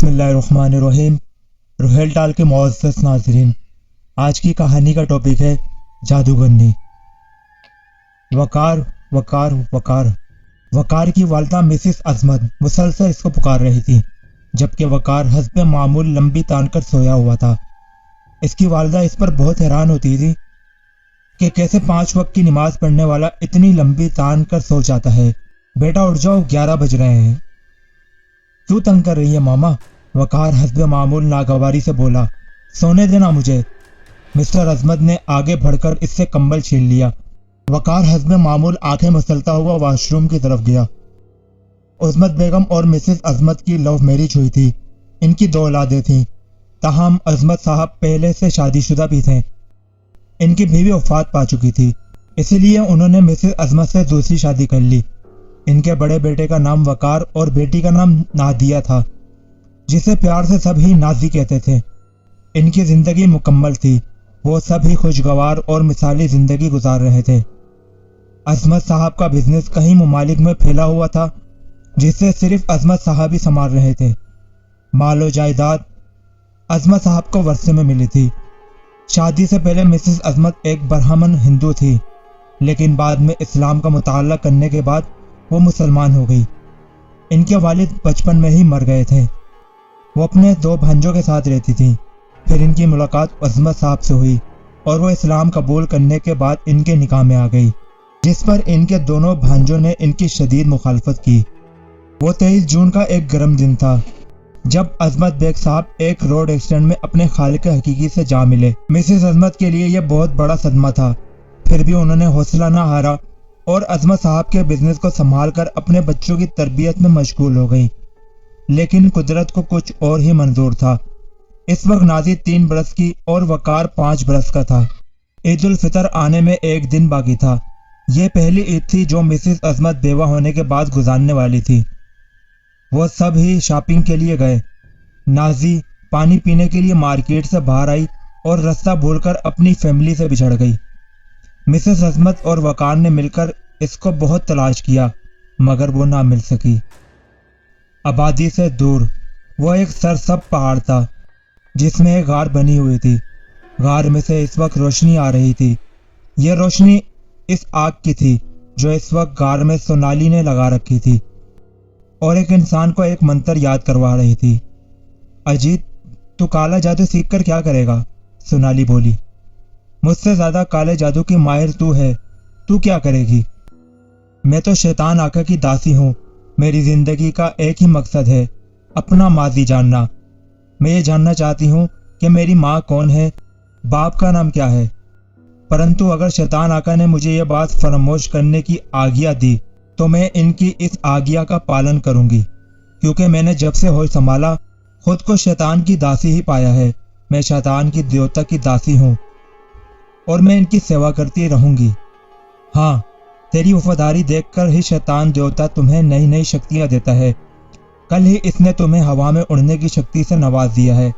बिस्मिल्लाहिर्रहमानिर्रहीम। रोहेल टाल के मुअज़्ज़ज़ नाज़रीन, आज की कहानी का टॉपिक है जादूगरनी। वकार वकार वकार। वकार की वालिदा मिसिस अज़मत मुसलसल इसको पुकार रही थी, जबकि वकार हस्बे मामूल लंबी तान कर सोया हुआ था। इसकी वालिदा इस पर बहुत हैरान होती थी कि कैसे 5 वक्त की नमाज पढ़ने वाला इतनी लंबी तान कर सो जाता है। बेटा उठ जाओ, 11 बज रहे हैं। क्यों तंग कर रही है मामा? वकार हस्बे मामूल नागवारी से बोला। सोने देना मुझे। मिस्टर अज़मत ने आगे बढ़कर इससे कंबल छीन लिया। वकार हस्बे मामूल आंखें मसलता हुआ वॉशरूम की तरफ गया। उज़मत बेगम और मिसेस अज़मत की लव मैरिज हुई थी। इनकी 2 औलादें थीं। ताहम अज़मत साहब पहले से शादीशुदा भी थे। इनकी बीवी वफात पा चुकी थी, इसीलिए उन्होंने मिसेस अज़मत से दूसरी शादी कर ली। इनके बड़े बेटे का नाम वकार और बेटी का नाम नादिया था, जिसे प्यार से सभी नाजी कहते थे। इनकी जिंदगी मुकम्मल थी। वो सभी खुशगवार और मिसाली जिंदगी गुजार रहे थे। अज़मत साहब का बिजनेस कई ममालिक में फैला हुआ था, जिसे सिर्फ अज़मत साहब ही संभाल रहे थे। मालो जायदाद अज़मत साहब को वर्षे में मिली थी। शादी से पहले मिसेस अज़मत एक ब्राह्मण हिंदू थी, लेकिन बाद में इस्लाम का मुताला करने के बाद वो मुसलमान हो गई। इनके वालिद बचपन में ही मर गए थे। वो अपने 2 भांजों के साथ रहती थी। फिर इनकी मुलाकात अज़मत साहब से हुई और वो इस्लाम कबूल करने के बाद इनके निकाह में आ गई, जिस पर इनके दोनों भांजों ने इनकी शदीद मुखालफत की। वो 23 जून का एक गर्म दिन था, जब अज़मत बेग साहब एक रोड एक्सीडेंट में अपने खालिक हकीकी से जा मिले। मिसेस अज़मत के लिए यह बहुत बड़ा सदमा था। फिर भी उन्होंने हौसला न हारा और अज़मत साहब के बिजनेस को संभाल कर अपने बच्चों की तरबियत में मशगूल हो गई। लेकिन कुदरत को कुछ और ही मंजूर था। इस वक्त नाज़ी 3 बरस की और वकार 5 बरस का था। ईद उल फितर आने में 1 दिन बाकी था। ये पहली ईद थी जो मिसेस अज़मत बेवा होने के बाद गुजारने वाली थी। वो सब ही शॉपिंग के लिए गए। नाज़ी पानी पीने के लिए मार्केट से बाहर आई और रास्ता भूलकर अपनी फैमिली से बिछड़ गई। मिसेस अज़मत और वकार ने मिलकर इसको बहुत तलाश किया, मगर वो ना मिल सकी। आबादी से दूर वो एक सरसब्ज़ पहाड़ था, जिसमें एक गार बनी हुई थी। गार में से इस वक्त रोशनी आ रही थी। यह रोशनी इस आग की थी जो इस वक्त गार में सोनाली ने लगा रखी थी और एक इंसान को एक मंत्र याद करवा रही थी। अजीत, तू काला जादू सीख कर क्या करेगा? सोनाली बोली। मुझसे ज्यादा काले जादू की माहिर तू है, तू क्या करेगी? मैं तो शैतान आका की दासी हूँ। मेरी जिंदगी का एक ही मकसद है, अपना माजी जानना। मैं ये जानना चाहती हूँ कि मेरी माँ कौन है, बाप का नाम क्या है। परंतु अगर शैतान आका ने मुझे ये बात फरामोश करने की आज्ञा दी, तो मैं इनकी इस आज्ञा का पालन करूंगी, क्योंकि मैंने जब से होश संभाला खुद को शैतान की दासी ही पाया है। मैं शैतान की देवता की दासी हूँ और मैं इनकी सेवा करती रहूंगी। हाँ, तेरी वफादारी देखकर ही शैतान देवता तुम्हें नई नई शक्तियां देता है। कल ही इसने तुम्हें हवा में उड़ने की शक्ति से नवाज दिया है।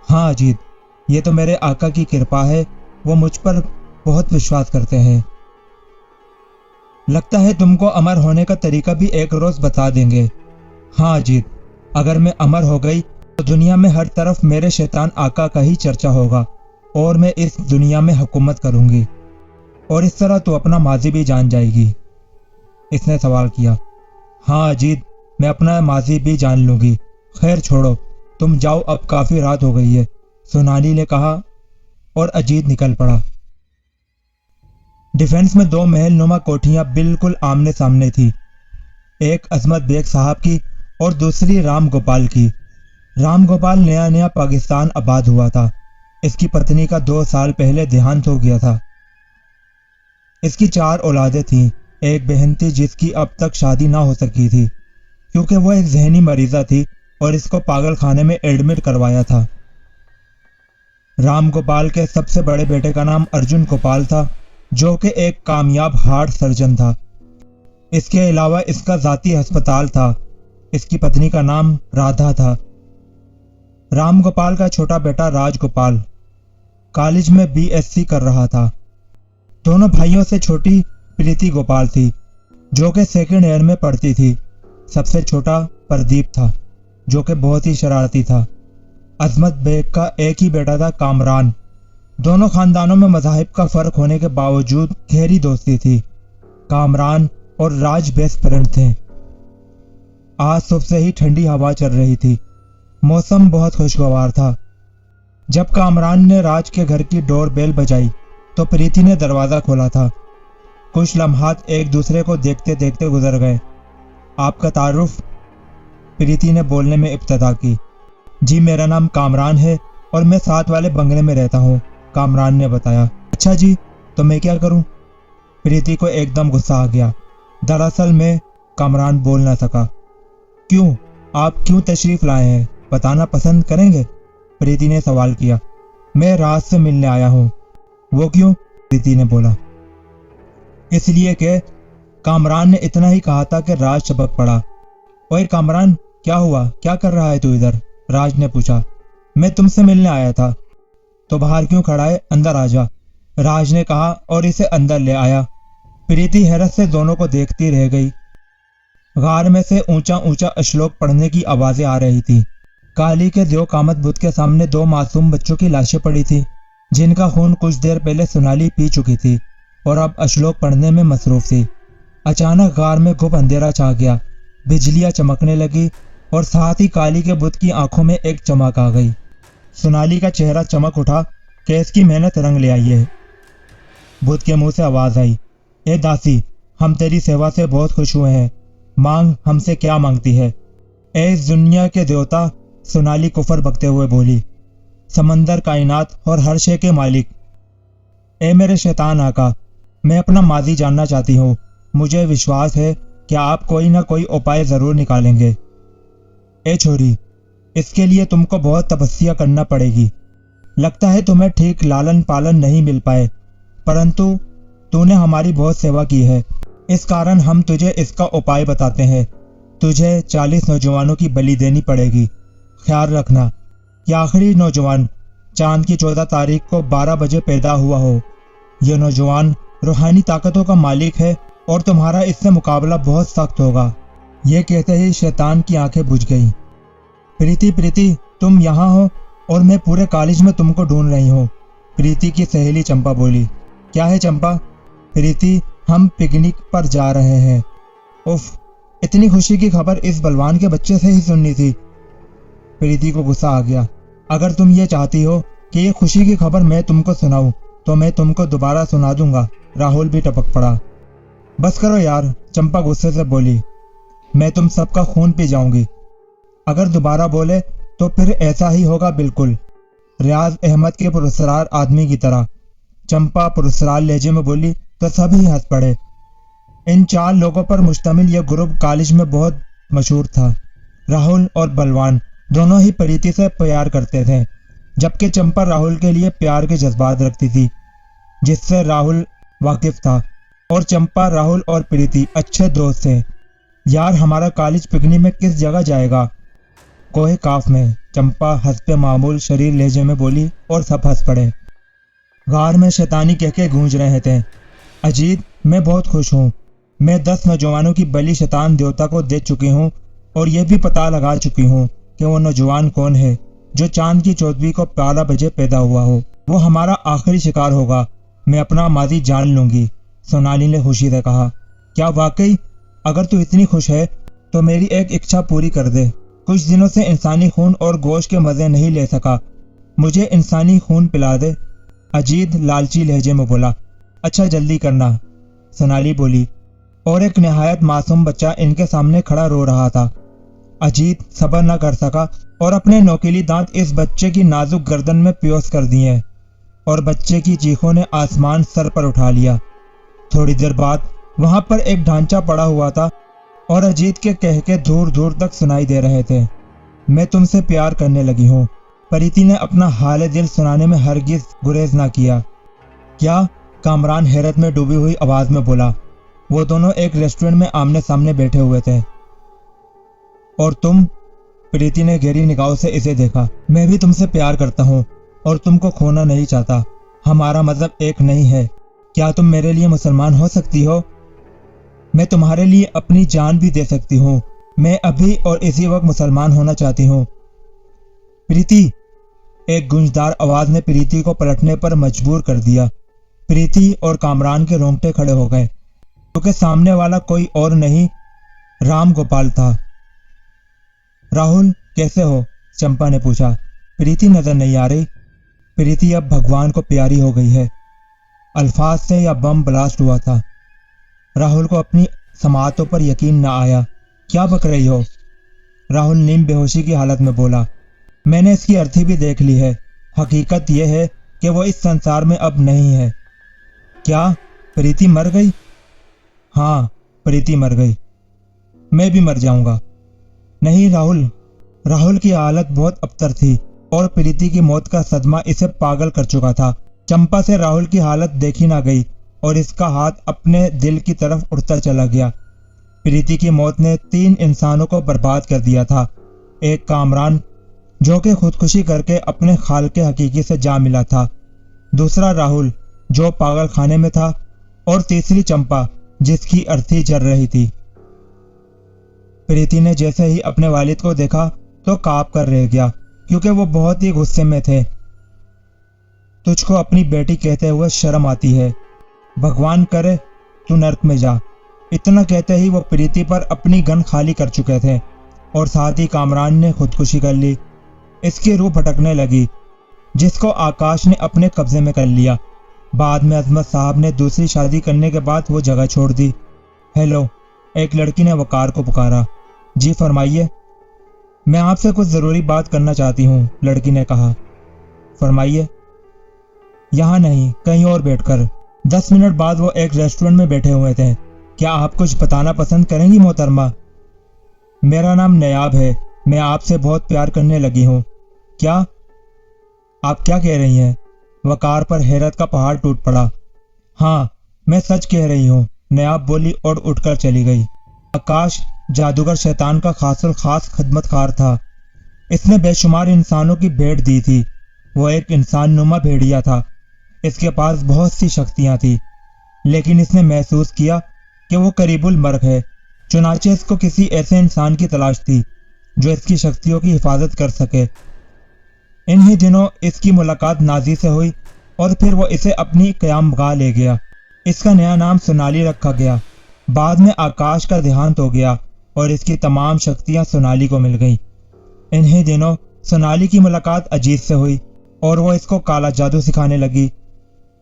हाँ अजीत, ये तो मेरे आका की कृपा है, वो मुझ पर बहुत विश्वास करते हैं। लगता है तुमको अमर होने का तरीका भी एक रोज बता देंगे। हाँ अजीत, अगर मैं अमर हो गई तो दुनिया में हर तरफ मेरे शैतान आका का ही चर्चा होगा और मैं इस दुनिया में हुकूमत करूंगी, और इस तरह तू अपना माजी भी जान जाएगी। इसने सवाल किया। हाँ अजीत, मैं अपना माजी भी जान लूंगी। खैर छोड़ो, तुम जाओ, अब काफी रात हो गई है, सोनाली ने कहा और अजीत निकल पड़ा। डिफेंस में 2 महल नुमा कोठियां बिल्कुल आमने सामने थी। एक अज़मत बेग साहब की और दूसरी राम गोपाल की। राम गोपाल नया नया पाकिस्तान आबाद हुआ था। इसकी पत्नी का 2 साल पहले देहांत हो गया था। इसकी 4 औलादें थीं। एक बहन थी जिसकी अब तक शादी ना हो सकी थी, क्योंकि वह एक जहनी मरीजा थी और इसको पागल खाने में एडमिट करवाया था। राम गोपाल के सबसे बड़े बेटे का नाम अर्जुन गोपाल था, जो कि एक कामयाब हार्ट सर्जन था। इसके अलावा इसका जाती अस्पताल था। इसकी पत्नी का नाम राधा था। राम गोपाल का छोटा बेटा राजगोपाल कॉलेज में बीएससी कर रहा था। दोनों भाइयों से छोटी प्रीति गोपाल थी, जो कि 2nd ईयर में पढ़ती थी। सबसे छोटा प्रदीप था, जो कि बहुत ही शरारती था। अजमत बेग का एक ही बेटा था, कामरान। दोनों खानदानों में मज़ाहिब का फर्क होने के बावजूद गहरी दोस्ती थी। कामरान और राज बेस्ट फ्रेंड थे। आज सुबह से ही ठंडी हवा चल रही थी। मौसम बहुत खुशगवार था। जब कामरान ने राज के घर की डोर बेल बजाई तो प्रीति ने दरवाज़ा खोला था। कुछ लम्हात एक दूसरे को देखते देखते गुजर गए। आपका तारुफ? प्रीति ने बोलने में इब्तदा की। जी, मेरा नाम कामरान है और मैं साथ वाले बंगले में रहता हूँ, कामरान ने बताया। अच्छा जी, तो मैं क्या करूँ? प्रीति को एकदम गुस्सा आ गया। दरअसल मैं, कामरान बोल न सका। क्यों? आप क्यों तशरीफ लाए हैं, बताना पसंद करेंगे? प्रीति ने सवाल किया। मैं राज से मिलने आया हूँ। वो क्यों? प्रीति ने बोला। इसलिए कि कामरान ने इतना ही कहा था कि राज चपक पड़ा। ओए कामरान, क्या हुआ? क्या कर रहा है तू इधर? राज ने पूछा। मैं तुमसे मिलने आया था। तो बाहर क्यों खड़ा है? अंदर आ जा, राज ने कहा और इसे अंदर ले आया। प्रीति हैरत से दोनों को देखती रह गई। गार में से ऊंचा ऊंचा श्लोक पढ़ने की आवाजें आ रही थी। काली के देव कामत बुद्ध के सामने दो मासूम बच्चों की लाशें पड़ी थी, जिनका खून कुछ देर पहले सोनाली पी चुकी थी और अब श्लोक पढ़ने में मसरूफ थी। अचानक गार में गुप अंधेरा छा गया। बिजलियां चमकने लगी और साथ ही काली के बुद्ध की आंखों में एक चमक आ गई। सोनाली का चेहरा चमक उठा कि इसकी मेहनत रंग ले आई है। बुद्ध के मुंह से आवाज आई, ए दासी, हम तेरी सेवा से बहुत खुश हुए हैं। मांग, हमसे क्या मांगती है? ए इस दुनिया के देवता, सोनाली कुफर बकते हुए बोली। समंदर, कायनात और हर शे के मालिक, ए मेरे शैतान आका, मैं अपना माजी जानना चाहती हूँ। मुझे विश्वास है कि आप कोई ना कोई उपाय जरूर निकालेंगे। ए छोरी, इसके लिए तुमको बहुत तपस्या करना पड़ेगी। लगता है तुम्हें ठीक लालन पालन नहीं मिल पाए, परंतु तूने हमारी बहुत सेवा की है, इस कारण हम तुझे इसका उपाय बताते हैं। तुझे 40 नौजवानों की बलि देनी पड़ेगी। ख्याल रखना कि आखिरी नौजवान चांद की 14 तारीख को 12 बजे पैदा हुआ हो। यह नौजवान रूहानी ताकतों का मालिक है और तुम्हारा इससे मुकाबला बहुत सख्त होगा। यह कहते ही शैतान की आंखें बुझ गईं। प्रीति, तुम यहाँ हो और मैं पूरे कॉलेज में तुमको ढूंढ रही हूँ, प्रीति की सहेली चंपा बोली। क्या है चंपा? प्रीति, हम पिकनिक पर जा रहे हैं। उफ, इतनी खुशी की खबर इस बलवान के बच्चे से ही सुननी थी। प्रीति को गुस्सा आ गया। अगर तुम ये चाहती हो कि ये खुशी की खबर मैं तुमको सुनाऊं तो मैं तुमको दोबारा सुना दूंगा, राहुल भी टपक पड़ा। बस करो यार, चंपा गुस्से से बोली। मैं तुम सबका खून पी जाऊंगी। अगर दोबारा बोले तो फिर ऐसा ही होगा, बिल्कुल, रियाज अहमद के पुरस्कार आदमी की तरह। चंपा पुरस्कार लहजे में बोली तो सभी हंस पड़े। इन 4 लोगों पर मुश्तमिल यह ग्रुप कॉलेज में बहुत मशहूर था। राहुल और बलवान दोनों ही प्रीति से प्यार करते थे, जबकि चंपा राहुल के लिए प्यार के जज्बात रखती थी, जिससे राहुल वाकिफ था। और चंपा, राहुल और प्रीति अच्छे दोस्त थे। यार, हमारा कॉलेज पिकनिक में किस जगह जाएगा? कोहे काफ में, चंपा हंसते मामूल शरीर लहजे में बोली और सब हंस पड़े। गार में शैतानी कहके गूंज रहे थे। अजीत, मैं बहुत खुश हूँ। मैं 10 नौजवानों की बलि शैतान देवता को दे चुकी हूँ और यह भी पता लगा चुकी हूँ कि वो नौजवान कौन है जो चांद की 14वीं को 12 बजे पैदा हुआ हो। वो हमारा आखिरी शिकार होगा। मैं अपना माजी जान लूंगी, सोनाली ने खुशी से कहा। क्या वाकई? अगर तू इतनी खुश है तो मेरी एक इच्छा पूरी कर दे। कुछ दिनों से इंसानी खून और गोश्त के मजे नहीं ले सका, मुझे इंसानी खून पिला दे, अजीत लालची लहजे में बोला। अच्छा, जल्दी करना, सोनाली बोली। और एक निहायत मासूम बच्चा इनके सामने खड़ा रो रहा था। अजीत सब्र न कर सका और अपने नोकीली दांत इस बच्चे की नाजुक गर्दन में प्योस कर दिए और बच्चे की चीखों ने आसमान सर पर उठा लिया। थोड़ी देर बाद वहां पर एक ढांचा पड़ा हुआ था और अजीत के कहके दूर दूर तक सुनाई दे रहे थे। मैं तुमसे प्यार करने लगी हूँ। प्रीति ने अपना हाल दिल सुनाने में हरगिज गुरेज ना किया। क्या? कामरान हैरत में डूबी हुई आवाज में बोला। वो दोनों एक रेस्टोरेंट में आमने सामने बैठे हुए थे। और तुम? प्रीति ने गहरी निगाहों से इसे देखा। मैं भी तुमसे प्यार करता हूँ और तुमको खोना नहीं चाहता। हमारा मजहब एक नहीं है। क्या तुम मेरे लिए मुसलमान हो सकती हो? मैं तुम्हारे लिए अपनी जान भी दे सकती हूँ। मैं अभी और इसी वक्त मुसलमान होना चाहती हूँ। प्रीति, एक गूंजदार आवाज ने प्रीति को पलटने पर मजबूर कर दिया। प्रीति और कामरान के रोंगटे खड़े हो गए, क्योंकि सामने वाला कोई और नहीं, राम गोपाल था। राहुल, कैसे हो? चंपा ने पूछा। प्रीति नजर नहीं आ रही। प्रीति अब भगवान को प्यारी हो गई है। अल्फाज से यह बम ब्लास्ट हुआ था। राहुल को अपनी समाअतों पर यकीन न आया। क्या बक रही हो? राहुल नीम बेहोशी की हालत में बोला। मैंने इसकी अर्थी भी देख ली है। हकीकत यह है कि वो इस संसार में अब नहीं है। क्या प्रीति मर गई? हाँ, प्रीति मर गई। मैं भी मर जाऊंगा। नहीं राहुल। राहुल की हालत बहुत अबतर थी और प्रीति की मौत का सदमा इसे पागल कर चुका था। चंपा से राहुल की हालत देखी ना गई और इसका हाथ अपने दिल की तरफ उड़ता चला गया। प्रीति की मौत ने 3 इंसानों को बर्बाद कर दिया था। एक कामरान, जो कि खुदकुशी करके अपने खालके हकीकी से जा मिला था। दूसरा राहुल, जो पागल खाने में था। और तीसरी चंपा, जिसकी अर्थी जल रही थी। प्रीति ने जैसे ही अपने वालिद को देखा तो कांप कर रह गया, क्योंकि वो बहुत ही गुस्से में थे। तुझको अपनी बेटी कहते हुए शर्म आती है? भगवान करे तू नर्क में जा। इतना कहते ही वो प्रीति पर अपनी गन खाली कर चुके थे और साथ ही कामरान ने खुदकुशी कर ली। इसकी रूह भटकने लगी, जिसको आकाश ने अपने कब्जे में कर लिया। बाद में अजमत साहब ने दूसरी शादी करने के बाद वो जगह छोड़ दी। हेलो, एक लड़की ने वकार को पुकारा। जी फरमाइए। मैं आपसे कुछ जरूरी बात करना चाहती हूँ, लड़की ने कहा। फरमाइए। यहाँ नहीं, कहीं और बैठकर। 10 मिनट बाद वो एक रेस्टोरेंट में बैठे हुए थे। क्या आप कुछ बताना पसंद करेंगी मोहतरमा? मेरा नाम नयाब है। मैं आपसे बहुत प्यार करने लगी हूँ। क्या? आप क्या कह रही हैं? वकार पर हैरत का पहाड़ टूट पड़ा। हाँ, मैं सच कह रही हूँ, नयाब बोली और उठकर चली गई। आकाश जादूगर शैतान का खास खिदमतकार था। इसने बेशुमार इंसानों की भेंट दी थी। वो एक इंसान नुमा भेड़िया था। इसके पास बहुत सी शक्तियां थी, लेकिन इसने महसूस किया कि वो करीबुल मर्ग है। चुनाचे इसको किसी ऐसे इंसान की तलाश थी जो इसकी शक्तियों की हिफाजत कर सके। इन्हीं दिनों इसकी मुलाकात नाजी से हुई और फिर वो इसे अपनी क़यामगाह ले गया। इसका नया नाम सोनाली रखा गया। बाद में आकाश का देहांत हो गया और इसकी तमाम शक्तियां सोनाली को मिल गईं। इन्हीं दिनों सोनाली की मुलाकात अजीत से हुई और वो इसको काला जादू सिखाने लगी।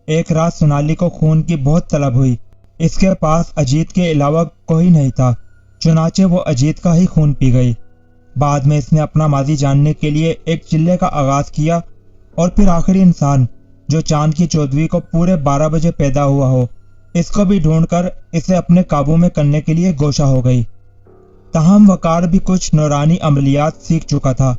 एक रात सोनाली को खून की बहुत तलब हुई। इसके पास अजीत के अलावा कोई नहीं था, चुनाचे वो अजीत का ही खून पी गई। बाद में इसने अपना माजी जानने के लिए एक चिल्ले का आगाज किया और फिर आखिरी इंसान, जो चांद की 14वीं को पूरे 12 बजे पैदा हुआ हो, इसको भी ढूंढकर इसे अपने काबू में करने के लिए गोशा हो गई। ताहम वकार भी कुछ नौरानी अमलियात सीख चुका था।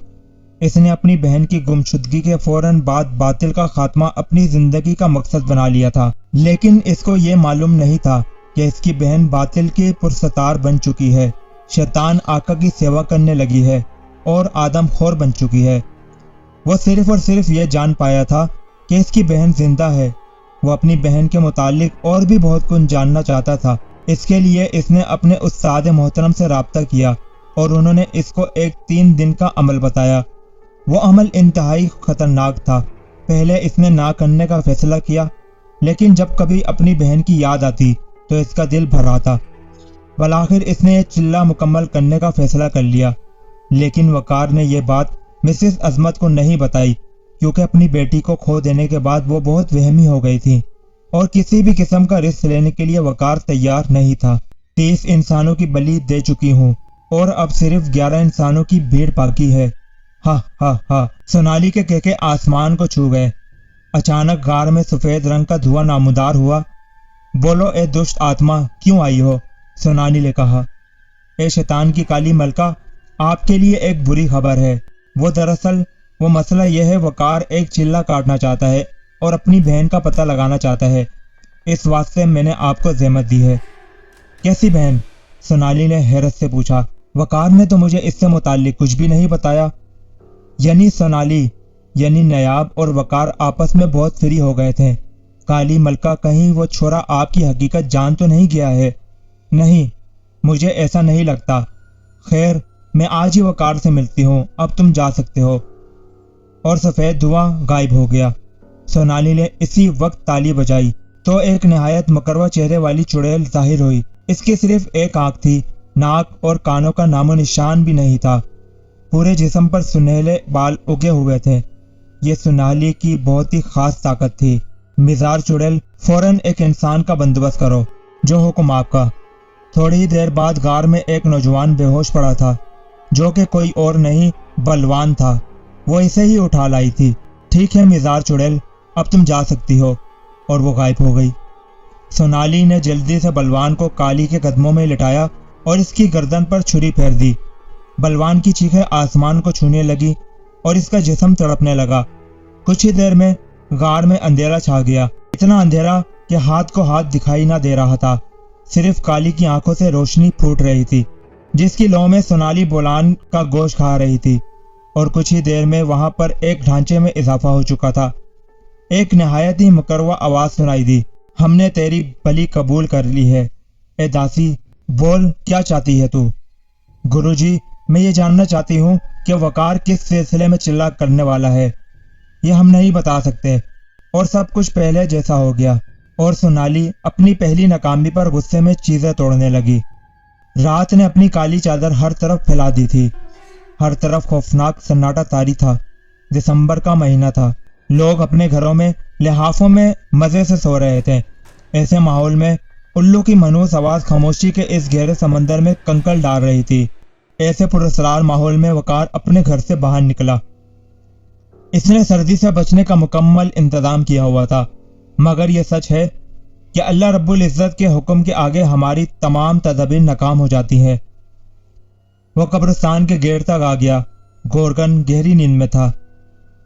इसने अपनी बहन की गुमशुदगी के फौरन बाद बातिल का खात्मा अपनी जिंदगी का मकसद बना लिया था, लेकिन इसको ये मालूम नहीं था कि इसकी बहन बातिल की पुरसतार बन चुकी है, शैतान आका की सेवा करने लगी है और आदम खोर बन चुकी है। वह सिर्फ और सिर्फ ये जान पाया था कि इसकी बहन जिंदा है। वो अपनी बहन के मुतालिक और भी बहुत कुछ जानना चाहता था। इसके लिए इसने अपने उस्ताद मोहतरम से राब्ता किया और उन्होंने इसको एक 3 दिन का अमल बताया। वो अमल इंतहाई खतरनाक था। पहले इसने ना करने का फैसला किया, लेकिन जब कभी अपनी बहन की याद आती तो इसका दिल भर आता। वलाखिर इसने ये चिल्ला मुकम्मल करने का फैसला कर लिया। लेकिन वकार ने यह बात मिसेस अजमत को नहीं बताई, क्योंकि अपनी बेटी को खो देने के बाद वो बहुत वहमी हो गई थी और किसी भी किस्म का रिस्क लेने के लिए वकार तैयार नहीं था। 30 इंसानों की बलि दे चुकी हूँ और अब सिर्फ 11 इंसानों की भीड़ बाकी है। हा हा हा। सोनाली के केके आसमान को छू गए। अचानक गार में सफेद रंग का धुआं नामुदार हुआ। बोलो ए दुष्ट आत्मा, क्यों आई हो? सोनाली ने कहा। ए शैतान की काली मलका, आपके लिए एक बुरी खबर है। वो मसला यह है, वकार एक चिल्ला काटना चाहता है और अपनी बहन का पता लगाना चाहता है। इस वास्ते मैंने आपको ज़हमत दी है। कैसी बहन? सोनाली ने हैरत से पूछा। वकार ने तो मुझे इससे मुताल्लिक कुछ भी नहीं बताया। यानी सोनाली, यानी नयाब और वकार आपस में बहुत फ्री हो गए थे। काली मलका, कहीं वो छोरा आपकी हकीकत जान तो नहीं गया है? नहीं, मुझे ऐसा नहीं लगता। خیر میں آج ہی وقار سے ملتی ہوں، اب تم جا سکتے ہو۔ اور سفید دھواں غائب ہو گیا۔ سونالی نے اسی وقت تالی بجائی تو ایک نہایت مکروہ چہرے والی چڑیل ظاہر ہوئی۔ اس کی صرف ایک آنکھ تھی، ناک اور کانوں کا نام و نشان بھی نہیں تھا۔ پورے جسم پر سنہلے بال اگے ہوئے تھے۔ یہ سونالی کی بہت ہی خاص طاقت تھی۔ مزار چڑیل، فوراً ایک انسان کا بندوبست کرو، جو حکم آپ کا۔ تھوڑی ہی دیر بعد غار میں ایک نوجوان بے ہوش پڑا تھا، جو کہ کوئی اور نہیں بلوان تھا۔ وہ اسے ہی اٹھا لائی تھی۔ ٹھیک ہے مزار چڑیل، اب تم جا سکتی ہو۔ اور وہ غائب ہو گئی۔ سونالی نے جلدی سے بلوان کو کالی کے قدموں میں لٹایا اور اس کی گردن پر چھری پھیر دی۔ بلوان کی چیخیں آسمان کو چھونے لگی اور اس کا جسم تڑپنے لگا۔ کچھ ہی دیر میں غار میں اندھیرا چھا گیا، اتنا اندھیرا کہ ہاتھ کو ہاتھ دکھائی نہ دے رہا تھا۔ صرف کالی کی آنکھوں سے روشنی پھوٹ رہی تھی، جس کی لو میں سونالی بولان کا گوشت کھا رہی تھی۔ اور کچھ ہی دیر میں وہاں پر ایک ڈھانچے میں اضافہ ہو چکا تھا۔ ایک نہایت ہی مکروہ آواز سنائی دی، ہم نے تیری بلی قبول کر لی ہے۔ اے داسی، بول کیا چاہتی ہے تو؟ گرو جی، میں یہ جاننا چاہتی ہوں کہ وقار کس سلسلے میں چلا کرنے والا ہے۔ یہ ہم نہیں بتا سکتے۔ اور سب کچھ پہلے جیسا ہو گیا۔ اور سونالی اپنی پہلی ناکامی پر غصے میں چیزیں توڑنے لگی۔ رات نے اپنی کالی چادر ہر طرف پھیلا دی تھی۔ ہر طرف خوفناک سناٹا طاری تھا۔ دسمبر کا مہینہ تھا۔ لوگ اپنے گھروں میں لحافوں میں مزے سے سو رہے تھے۔ ایسے ماحول میں الو کی منحوس آواز خاموشی کے اس گہرے سمندر میں کنکل ڈال رہی تھی۔ ایسے پراسرار ماحول میں وقار اپنے گھر سے باہر نکلا۔ اس نے سردی سے بچنے کا مکمل انتظام کیا ہوا تھا، مگر یہ سچ ہے کہ اللہ رب العزت کے حکم کے آگے ہماری تمام تدابیر ناکام ہو جاتی ہیں۔ وہ قبرستان کے گیٹ تک آ گیا۔ گورگن گہری نیند میں تھا۔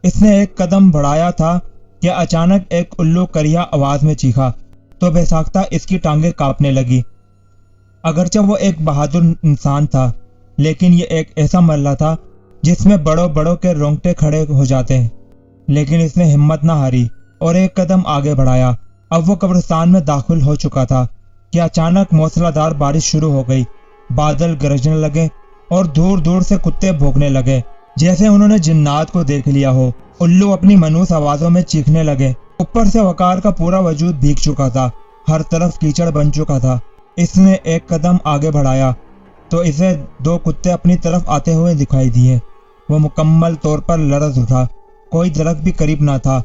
اس نے ایک قدم بڑھایا تھا کہ اچانک ایک الو کریا آواز میں چیخا تو بے ساختہ اس کی ٹانگیں کانپنے لگی۔ اگرچہ وہ ایک بہادر انسان تھا، لیکن یہ ایک ایسا مرحلہ تھا جس میں بڑوں بڑوں کے رونگٹے کھڑے ہو جاتے ہیں۔ لیکن اس نے ہمت نہ ہاری اور ایک قدم آگے بڑھایا۔ اب وہ قبرستان میں داخل ہو چکا تھا کہ اچانک موسلا دھار بارش شروع ہو گئی۔ بادل گرجنے لگے اور دور دور سے کتے بھونکنے لگے، جیسے انہوں نے جنات کو دیکھ لیا ہو۔ الو اپنی منحوس آوازوں میں چیخنے لگے۔ اوپر سے وقار کا پورا وجود بھیگ چکا تھا، ہر طرف کیچڑ بن چکا تھا۔ اس نے ایک قدم آگے بڑھایا تو اسے دو کتے اپنی طرف آتے ہوئے دکھائی دیے۔ وہ مکمل طور پر لرز اٹھا۔ کوئی درخت بھی قریب نہ تھا۔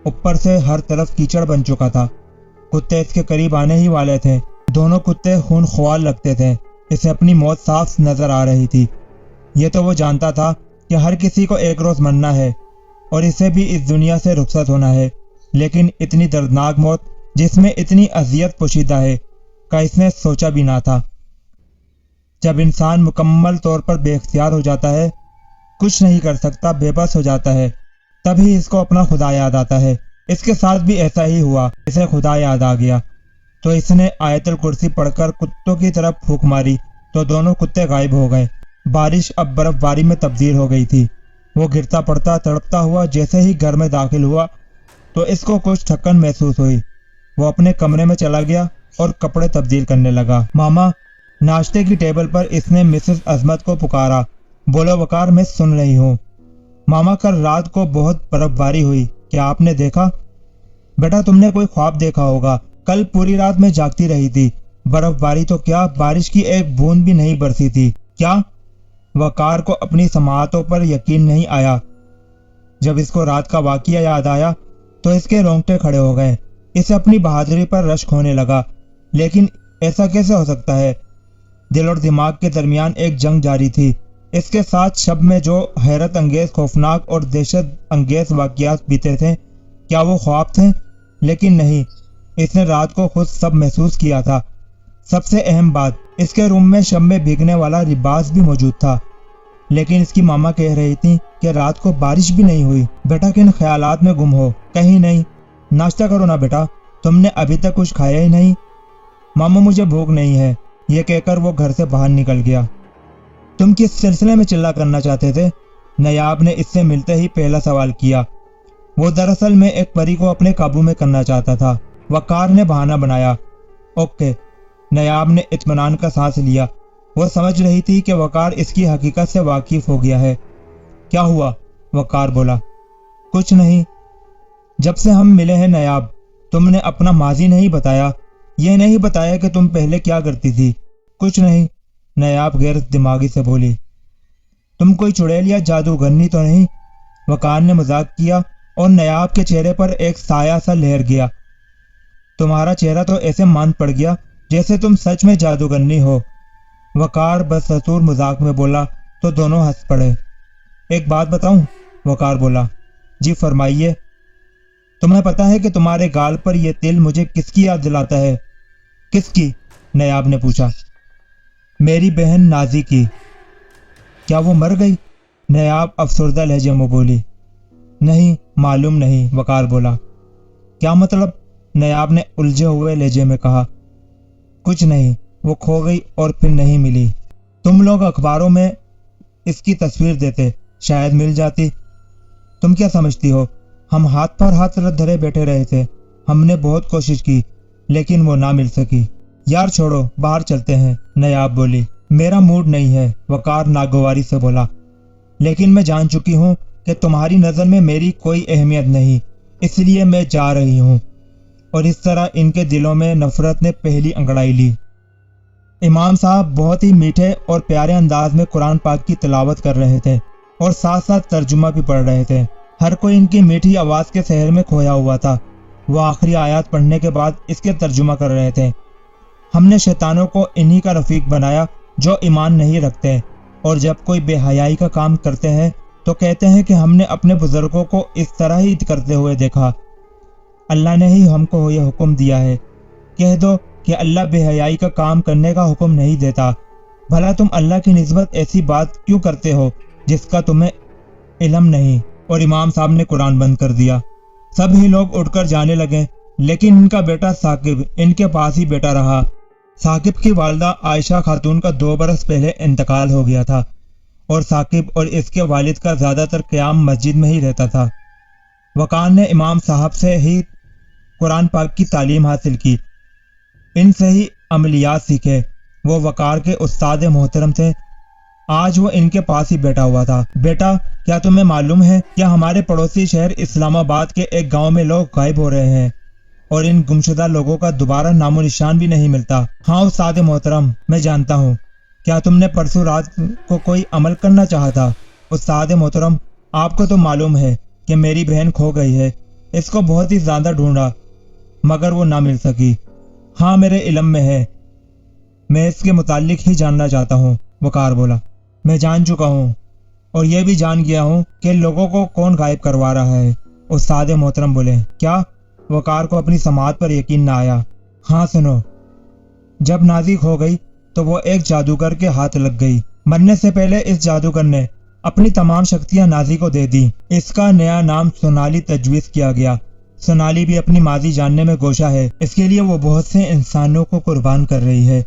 اوپر سے ہر طرف کیچڑ بن چکا تھا۔ کتے اس کے قریب آنے ہی والے تھے۔ دونوں کتے خون خوار لگتے تھے۔ اسے اپنی موت صاف نظر آ رہی تھی۔ یہ تو وہ جانتا تھا کہ ہر کسی کو ایک روز مرنا ہے اور اسے بھی اس دنیا سے رخصت ہونا ہے، لیکن اتنی دردناک موت جس میں اتنی اذیت پوشیدہ ہے کا اس نے سوچا بھی نہ تھا۔ جب انسان مکمل طور پر بے اختیار ہو جاتا ہے، کچھ نہیں کر سکتا، بے بس ہو جاتا ہے، تبھی اس کو اپنا خدا یاد آتا ہے۔ اس کے ساتھ بھی ایسا ہی ہوا۔ اسے خدا یاد آ گیا تو اس نے آیت الکرسی پڑھ کر کتوں کی طرف پھونک ماری تو دونوں کتے غائب ہو گئے۔ بارش اب برف باری میں تبدیل ہو گئی تھی۔ وہ گرتا پڑتا تڑپتا ہوا جیسے ہی گھر میں داخل ہوا تو اس کو کچھ تھکن محسوس ہوئی۔ وہ اپنے کمرے میں چلا گیا اور کپڑے تبدیل کرنے لگا۔ ماما، ناشتے کی ٹیبل پر اس نے مسز عظمت کو پکارا۔ بولو وقار، میں سن رہی ہوں۔ ماما، کل رات کو بہت برف باری ہوئی، کیا آپ نے دیکھا؟ بیٹا، تم نے کوئی خواب دیکھا ہوگا۔ کل پوری رات میں جاگتی رہی تھی۔ برف باری تو کیا، بارش کی ایک بوند بھی نہیں برسی تھی۔ کیا؟ وقار کو اپنی سماعتوں پر یقین نہیں آیا۔ جب اس کو رات کا واقعہ یاد آیا تو اس کے رونگٹے کھڑے ہو گئے۔ اسے اپنی بہادری پر رشک ہونے لگا۔ لیکن ایسا کیسے ہو سکتا ہے؟ دل اور دماغ کے درمیان ایک جنگ جاری تھی۔ اس کے ساتھ شب میں جو حیرت انگیز، خوفناک اور دہشت انگیز واقعات بیتے تھے، کیا وہ خواب تھے؟ لیکن نہیں، اس نے رات کو خود سب محسوس کیا تھا۔ سب سے اہم بات، اس کے روم میں شب میں بھیگنے والا لباس بھی موجود تھا۔ لیکن اس کی ماما کہہ رہی تھی کہ رات کو بارش بھی نہیں ہوئی۔ بیٹا کن خیالات میں گم ہو؟ کہیں نہیں۔ ناشتہ کرو نا بیٹا، تم نے ابھی تک کچھ کھایا ہی نہیں۔ ماما، مجھے بھوک نہیں ہے، یہ کہہ کر وہ گھر سے باہر نکل گیا۔ تم کس سلسلے میں چلا کرنا چاہتے تھے؟ نیاب نے اس سے ملتے ہی پہلا سوال کیا۔ وہ دراصل میں ایک پری کو اپنے قابو میں کرنا چاہتا تھا، وقار نے بہانہ بنایا۔ اوکے، نیاب نے اطمینان کا سانس لیا۔ وہ سمجھ رہی تھی کہ وقار اس کی حقیقت سے واقف ہو گیا ہے۔ کیا ہوا؟ وقار بولا۔ کچھ نہیں، جب سے ہم ملے ہیں نیاب، تم نے اپنا ماضی نہیں بتایا، یہ نہیں بتایا کہ تم پہلے کیا کرتی تھی۔ کچھ نہیں، نیاب غیر دماغی سے بولی۔ تم کوئی چڑیل یا جادوگرنی تو نہیں؟ وقار نے مذاق کیا اور نیاب کے چہرے پر ایک سایہ سا لہر گیا۔ تمہارا چہرہ تو ایسے مان پڑ گیا جیسے تم سچ میں جادوگرنی ہو۔ وقار بدستور مذاق میں بولا تو دونوں ہنس پڑے۔ ایک بات بتاؤں؟ وقار بولا۔ جی فرمائیے۔ تمہیں پتا ہے کہ تمہارے گال پر یہ تل مجھے کس کی یاد دلاتا ہے؟ کس کی؟ نیاب نے پوچھا۔ میری بہن نازی کی۔ کیا وہ مر گئی؟ نیاب افسردہ لہجے میں بولی۔ نہیں، معلوم نہیں، وقار بولا۔ کیا مطلب؟ نیاب نے الجھے ہوئے لہجے میں کہا۔ کچھ نہیں، وہ کھو گئی اور پھر نہیں ملی۔ تم لوگ اخباروں میں اس کی تصویر دیتے، شاید مل جاتی۔ تم کیا سمجھتی ہو؟ ہم ہاتھ پر ہاتھ دھرے بیٹھے رہے تھے۔ ہم نے بہت کوشش کی لیکن وہ نہ مل سکی۔ یار چھوڑو، باہر چلتے ہیں، نیاب بولی۔ میرا موڈ نہیں ہے، وقار ناگواری سے بولا۔ لیکن میں جان چکی ہوں کہ تمہاری نظر میں میری کوئی اہمیت نہیں، اس لیے میں جا رہی ہوں۔ اور اس طرح ان کے دلوں میں نفرت نے پہلی انگڑائی لی۔ امام صاحب بہت ہی میٹھے اور پیارے انداز میں قرآن پاک کی تلاوت کر رہے تھے اور ساتھ ساتھ ترجمہ بھی پڑھ رہے تھے۔ ہر کوئی ان کی میٹھی آواز کے سحر میں کھویا ہوا تھا۔ وہ آخری آیات پڑھنے کے بعد اس کے ترجمہ کر رہے تھے۔ ہم نے شیطانوں کو انہی کا رفیق بنایا جو ایمان نہیں رکھتے، اور جب کوئی بے حیائی کا کام کرتے ہیں تو کہتے ہیں کہ ہم نے اپنے بزرگوں کو اس طرح ہی کرتے ہوئے دیکھا۔ اللہ نے ہی ہم کو یہ حکم دیا ہے۔ کہہ دو کہ اللہ بے حیائی کا کام کرنے کا حکم نہیں دیتا۔ بھلا تم اللہ کی نسبت ایسی بات کیوں کرتے ہو جس کا تمہیں علم نہیں؟ اور امام صاحب نے قرآن بند کر دیا۔ سب ہی لوگ اٹھ کر جانے لگے، لیکن ان کا بیٹا ثاقب ان کے پاس ہی بیٹا رہا۔ ثاقب کی والدہ عائشہ خاتون کا 2 برس پہلے انتقال ہو گیا تھا، اور ثاقب اور اس کے والد کا زیادہ تر قیام مسجد میں ہی رہتا تھا۔ وقار نے امام صاحب سے ہی قرآن پاک کی تعلیم حاصل کی، ان سے ہی عملیات سیکھے۔ وہ وقار کے استاد محترم تھے۔ آج وہ ان کے پاس ہی بیٹھا ہوا تھا۔ بیٹا، کیا تمہیں معلوم ہے کہ ہمارے پڑوسی شہر اسلام آباد کے ایک گاؤں میں لوگ غائب ہو رہے ہیں اور ان گمشدہ لوگوں کا دوبارہ نام و نشان بھی نہیں ملتا؟ ہاں استاد محترم، میں جانتا ہوں۔ کیا تم نے پرسوں رات کو کوئی عمل کرنا چاہا تھا؟ استاد محترم، آپ کو تو معلوم ہے کہ میری بہن کھو گئی ہے۔ اس کو بہت ہی زیادہ ڈھونڈا مگر وہ نہ مل سکی۔ ہاں میرے علم میں ہے، میں اس کے متعلق ہی جاننا چاہتا ہوں، وقار بولا۔ میں جان چکا ہوں، اور یہ بھی جان گیا ہوں کہ لوگوں کو کون غائب کروا رہا ہے، استاد محترم بولے۔ کیا؟ وقار کو اپنی سماعت پر یقین نہ آیا۔ ہاں سنو، جب نازی کھو گئی تو وہ ایک جادوگر کے ہاتھ لگ گئی۔ مرنے سے پہلے اس جادوگر نے اپنی تمام شکتیاں نازی کو دے دی۔ اس کا نیا نام سونالی تجویز کیا گیا۔ سونالی بھی اپنی ماضی جاننے میں گوشہ ہے، اس کے لیے وہ بہت سے انسانوں کو قربان کر رہی ہے۔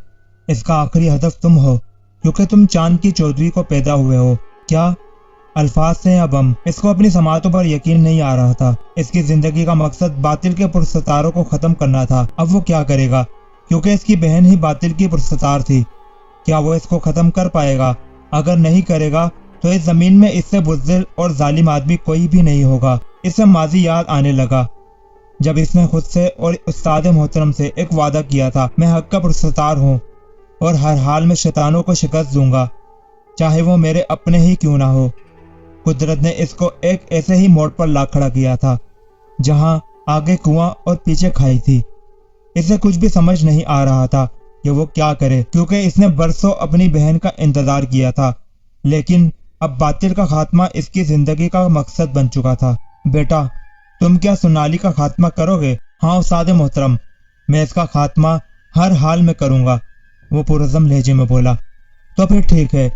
اس کا آخری ہدف تم ہو، کیونکہ تم چاند کی 14ویں کو پیدا ہوئے ہو۔ کیا الفاظ سے یا بم؟ اس کو اپنی سماعتوں پر یقین نہیں آ رہا تھا۔ اس کی زندگی کا مقصد باطل کے پرستاروں کو ختم کرنا تھا۔ اب وہ کیا کرے گا؟ کیونکہ اس کی بہن ہی باطل کی پرستار تھی۔ کیا وہ اس کو ختم کر پائے گا؟ اگر نہیں کرے گا تو اس زمین میں اس سے بزدل اور ظالم آدمی کوئی بھی نہیں ہوگا۔ اسے ماضی یاد آنے لگا جب اس نے خود سے اور استاد محترم سے ایک وعدہ کیا تھا، میں حق کا پرستار ہوں اور ہر حال میں شیطانوں کو شکست دوں گا، چاہے وہ میرے اپنے ہی کیوں نہ ہو۔ قدرت نے اس کو ایک ایسے ہی موڑ پر لا کھڑا کیا تھا جہاں آگے کنواں اور پیچھے کھائی تھی۔ اسے کچھ بھی سمجھ نہیں آ رہا تھا کہ وہ کیا کرے، کیونکہ اس نے برسوں اپنی بہن کا انتظار کیا تھا، لیکن اب باطل کا خاتمہ اس کی زندگی کا مقصد بن چکا تھا۔ بیٹا، تم کیا سونالی کا خاتمہ کرو گے؟ ہاں استاد محترم، میں اس کا خاتمہ ہر حال میں کروں گا، وہ پرعزم لہجے میں بولا۔ تو پھر ٹھیک ہے،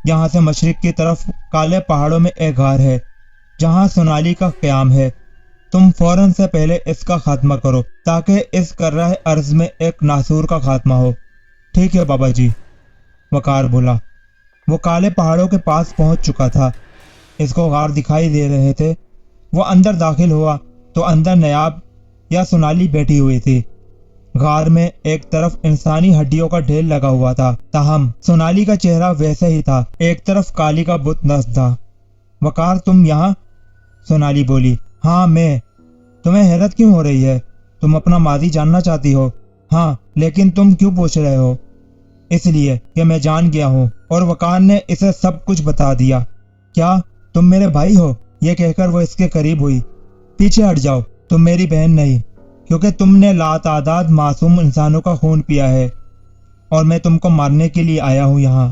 یہاں سے مشرق کی طرف کالے پہاڑوں میں ایک غار ہے جہاں سونالی کا قیام ہے۔ تم فوراً سے پہلے اس کا خاتمہ کرو تاکہ اس کرہ ارض میں ایک ناسور کا خاتمہ ہو۔ ٹھیک ہے بابا جی، وقار بولا۔ وہ کالے پہاڑوں کے پاس پہنچ چکا تھا۔ اس کو غار دکھائی دے رہے تھے۔ وہ اندر داخل ہوا تو اندر نیاب یا سونالی بیٹھی ہوئی تھی۔ غار میں ایک طرف انسانی ہڈیوں کا ڈھیر لگا ہوا تھا، تاہم سونالی کا چہرہ ویسے ہی تھا، ایک طرف کالی کا بت نصب تھا۔ وقار تم یہاں؟ سونالی بولی۔ ہاں میں۔ تمہیں حیرت کیوں ہو رہی ہے؟ تم اپنا ماضی جاننا چاہتی ہو؟ ہاں، لیکن تم کیوں پوچھ رہے ہو؟ اس لیے کہ میں جان گیا ہوں، اور وقار نے اسے سب کچھ بتا دیا۔ کیا تم میرے بھائی ہو؟ یہ کہہ کر وہ اس کے قریب ہوئی۔ پیچھے ہٹ جاؤ، تم میری بہن نہیں، کیونکہ تم نے لاتعداد معصوم انسانوں کا خون پیا ہے، اور میں تم کو مارنے کے لیے آیا ہوں یہاں۔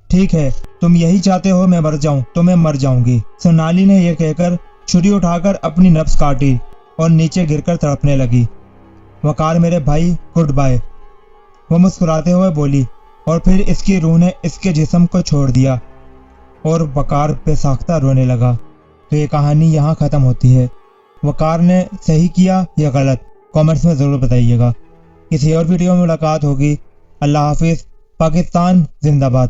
ٹھیک ہے، تم یہی چاہتے ہو میں مر جاؤں تو میں مر جاؤں گی۔ سونالی نے یہ کہہ کر چھری اٹھا کر اپنی نبض کاٹی اور نیچے گر کر تڑپنے لگی۔ وقار میرے بھائی، گڈ بائے، وہ مسکراتے ہوئے بولی، اور پھر اس کی روح نے اس کے جسم کو چھوڑ دیا اور وقار بے ساختہ رونے لگا۔ تو یہ کہانی یہاں ختم ہوتی ہے۔ وقار نے صحیح کیا یا غلط، کامنٹس میں ضرور بتائیے گا۔ کسی اور ویڈیو میں ملاقات ہوگی۔ اللہ حافظ۔ پاکستان زندہ باد۔